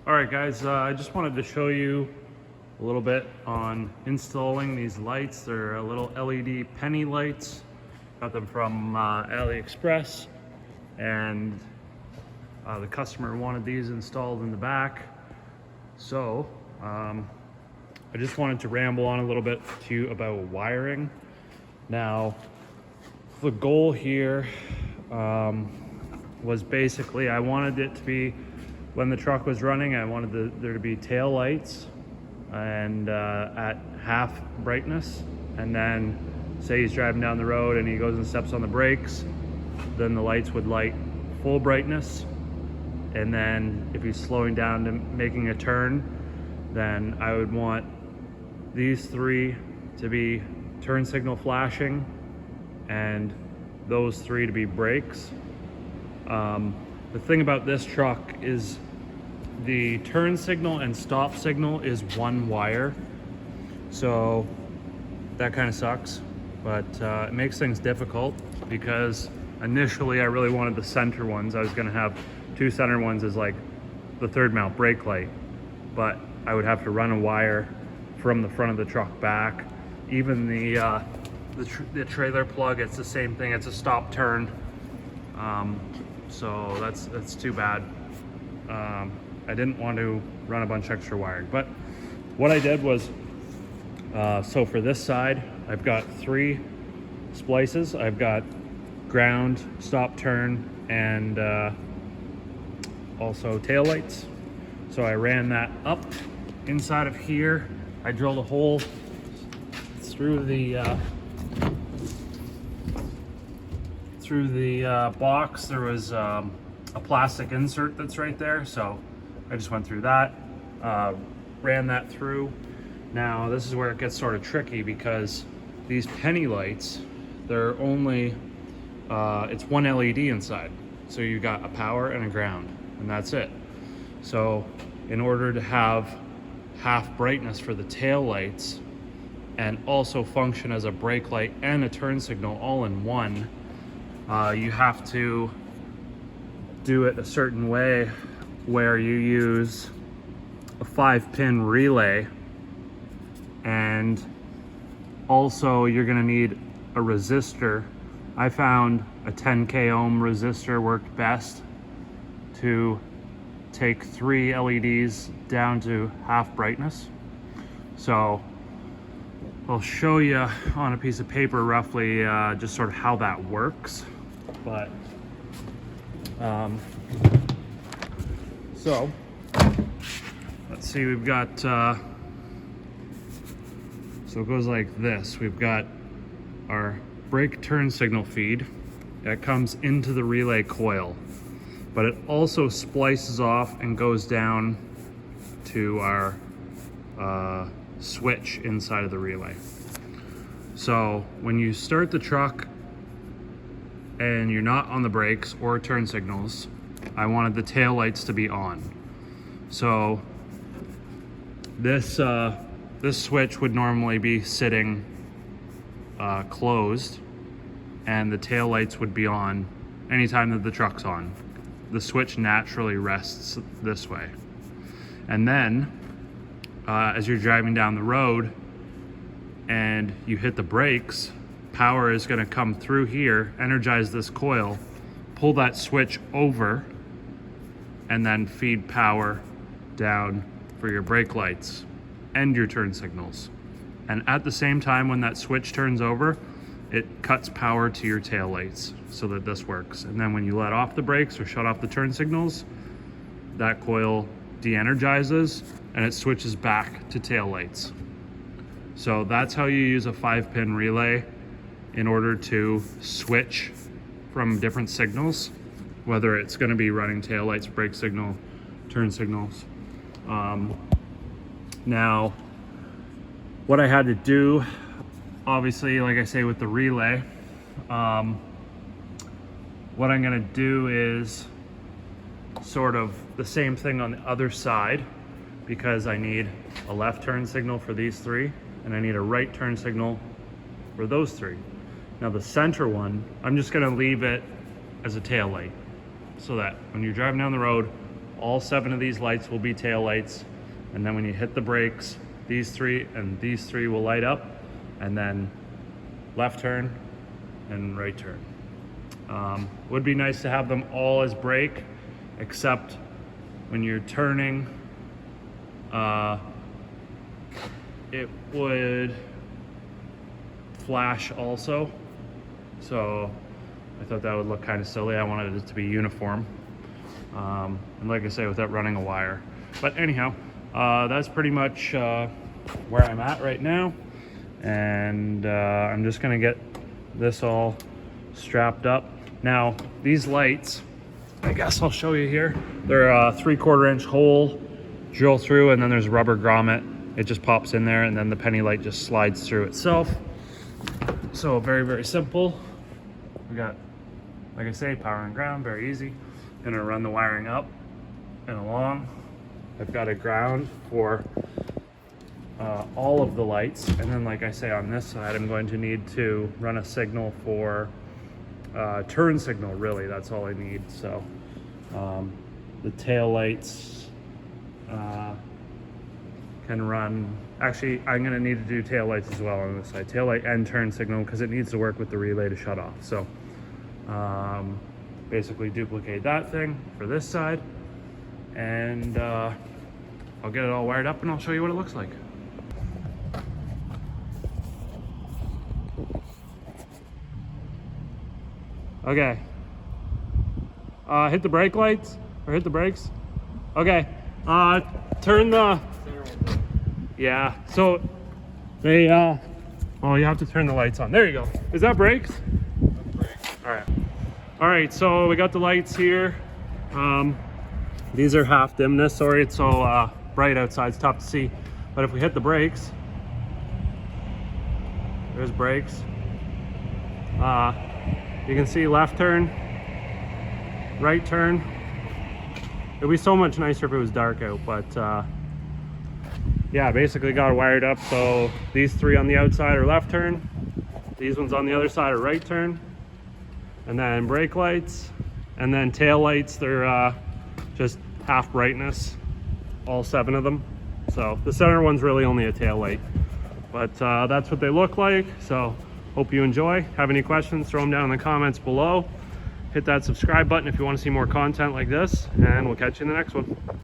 All right, guys, I just wanted to show you a little bit on installing these lights. They're little LED penny lights. Got them from AliExpress, and the customer wanted these installed in the back. So I just wanted to ramble on a little bit to you about wiring. Now, the goal here was basically I wanted it to be, when the truck was running, I wanted there to be tail lights and at half brightness, and then say he's driving down the road and he goes and steps on the brakes, then the lights would light full brightness, and then if he's slowing down to making a turn, then I would want these three to be turn signal flashing and those three to be brakes. The thing about this truck is the turn signal and stop signal is one wire, so that kind of sucks, but it makes things difficult because initially I really wanted the center ones. I was going to have two center ones as like the third mount brake light, but I would have to run a wire from the front of the truck back. Even the trailer plug, it's the same thing. It's a stop turn. So that's too bad. I didn't want to run a bunch of extra wiring, but what I did was, so for this side, I've got three splices. I've got ground, stop turn, and also tail lights. So I ran that up inside of here. I drilled a hole through the box. There was a plastic insert that's right there, so I just went through that, ran that through. Now this is where it gets sort of tricky because these penny lights, they're only it's one LED inside, so you got a power and a ground, and that's it. So in order to have half brightness for the tail lights and also function as a brake light and a turn signal all in one, you have to do it a certain way where you use a 5-pin relay, and also you're going to need a resistor. I found a 10k ohm resistor worked best to take three LEDs down to half brightness. So I'll show you on a piece of paper roughly just sort of how that works. But so let's see, we've got so it goes like this. We've got our brake turn signal feed that comes into the relay coil, but it also splices off and goes down to our switch inside of the relay. So when you start the truck and you're not on the brakes or turn signals, I wanted the tail lights to be on. So this switch would normally be sitting closed, and the tail lights would be on anytime that the truck's on. The switch naturally rests this way. And then as you're driving down the road and you hit the brakes, power is going to come through here, energize this coil, pull that switch over, and then feed power down for your brake lights and your turn signals. And at the same time, when that switch turns over, it cuts power to your tail lights so that this works. And then when you let off the brakes or shut off the turn signals, that coil de-energizes and it switches back to tail lights. So that's how you use a 5-pin relay in order to switch from different signals, whether it's going to be running tail lights, brake signal, turn signals. Now, what I had to do, obviously, like I say with the relay, what I'm going to do is sort of the same thing on the other side, because I need a left turn signal for these three and I need a right turn signal for those three. Now the center one, I'm just going to leave it as a tail light so that when you're driving down the road, all 7 of these lights will be tail lights. And then when you hit the brakes, these 3 and these 3 will light up, and then left turn and right turn. Would be nice to have them all as brake, except when you're turning, it would flash also. So I thought that would look kind of silly. I wanted it to be uniform. And like I say, without running a wire. But anyhow, that's pretty much where I'm at right now. And I'm just gonna get this all strapped up. Now, these lights, I guess I'll show you here. They're a 3/4 inch hole, drill through, and then there's a rubber grommet. It just pops in there, and then the penny light just slides through itself. So very, very simple. We got, like I say, power and ground, very easy. Gonna run the wiring up and along. I've got a ground for all of the lights, and then like I say, on this side I'm going to need to run a signal for turn signal. Really, that's all I need. So the tail lights can run, actually I'm going to need to do tail lights as well on this side, tail light and turn signal, because it needs to work with the relay to shut off. So basically duplicate that thing for this side, and I'll get it all wired up and I'll show you what it looks like. Okay. Hit the brake lights, or hit the brakes. Okay. Turn the, yeah, so they, well, you have to turn the lights on. There you go. Is that brakes? All right. All right, so we got the lights here. These are half dimness. Sorry it's so bright outside, it's tough to see. But if we hit the brakes, there's brakes. You can see left turn, right turn. It'd be so much nicer if it was dark out, but yeah, basically got it wired up. So these 3 on the outside are left turn, these ones on the other side are right turn, and then brake lights, and then tail lights, they're just half brightness, all 7 of them. So the center one's really only a tail light, but that's what they look like. So hope you enjoy. Have any questions, throw them down in the comments below. Hit that subscribe button if you want to see more content like this, and we'll catch you in the next one.